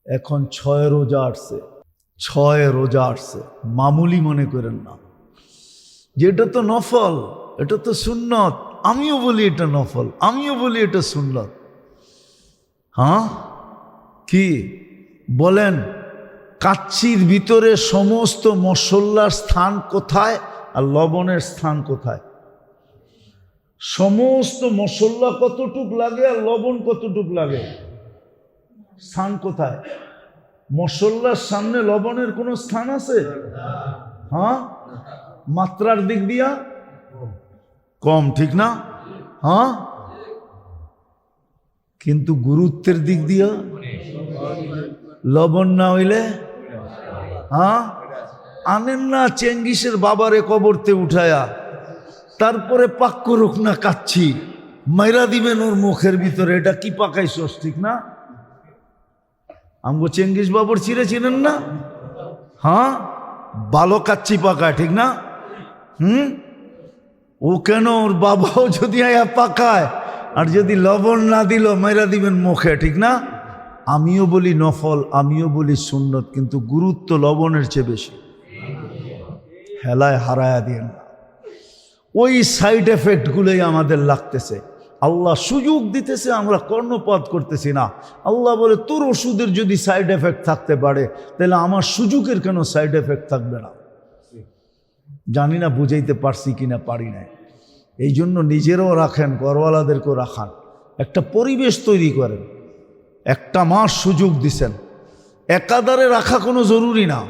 এখন 6 রোজা আসছে, 6 রোজা আসছে, মামুলি মনে করেন না যে এটা তো নফল, এটা তো সুন্নত। আমিও বলি এটা নফল, আমিও বলি এটা সুন্নত। হ্যাঁ কি বলেন? কাচ্চির ভিতরে সমস্ত মশলার স্থান কোথায় আর লবণের স্থান কোথায়? সমস্ত মশলা কতটুক লাগে আর লবণ কতটুক লাগে? স্থান কোথায়? মশলার সামনে লবণের কোনো স্থান আছে? হ্যাঁ, মাত্রার দিক দিয়া কম, ঠিক না? হ্যাঁ, কিন্তু গুরুত্বের দিক দিয়া লবণ না হইলে হ্যাঁ আনেন না চেঙ্গিসের বাবারে কবরতে উঠায়া, তারপরে পাক করুক না কাচ্ছি, মাইরা দিবেন ওর মুখের ভিতরে। এটা কি পাকাইছস, ঠিক না? আমগো চেঙ্গিস বাবুর চিরে চিনেন না? হ্যাঁ, ভালো কাচ্ছি পাকায়, ঠিক না? ও কেন, ওর বাবাও যদি আয়া পাকায়, আর যদি লবণ না দিল মাইরা দিবেন মুখে, ঠিক না? আমিও বলি নফল, আমিও বলি সুন্নত, কিন্তু গুরুত্ব লবণের চেয়ে বেশি। হেলায় হারায়া দিয়েন না। ওই সাইড এফেক্টগুলোই আমাদের লাগতেছে। আল্লাহ সুযোগ দিতেছে, আমরা কর্ণপাত করতেছি না। আল্লাহ বলে তোর ওষুধের যদি সাইড এফেক্ট থাকতে পারে, তাহলে আমার সুযোগের কেন সাইড এফেক্ট থাকবে না? জানি না বুঝাইতে পারছি কিনা, পারি নাই। এই জন্য নিজেরাও রাখেন, ঘরওয়ালাদেরকেও রাখান, একটা পরিবেশ তৈরি করেন। একটা মাস সুযোগ দিছেন, একাধারে রাখা কোনো জরুরি না।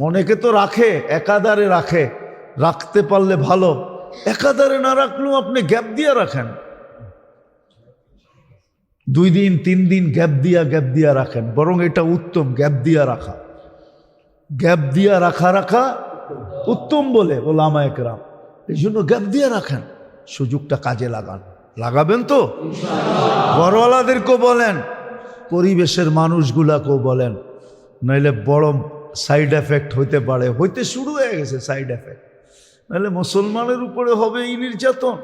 অনেকে তো রাখে, একাধারে রাখে, রাখতে পারলে ভালো। একাধারে না রাখলেও আপনি গ্যাপ দিয়ে রাখেন, 2 দিন 3 দিন গ্যাপ দিয়া রাখেন, বরং এটা উত্তম। গ্যাপ দিয়া রাখা, গ্যাপ দিয়া রাখা উত্তম বলে ওলামায়ে কেরাম। এই জন্য গ্যাপ দিয়ে রাখেন, সুযোগটা কাজে লাগাবেন তো? ঘরওয়ালাদেরকেও বলেন, পরিবেশের মানুষগুলাকেও বলেন, নইলে বড় সাইড এফেক্ট হইতে পারে, হইতে শুরু হয়ে গেছে সাইড এফেক্ট। নাহলে মুসলমানের উপরে হবে এই নির্যাতন।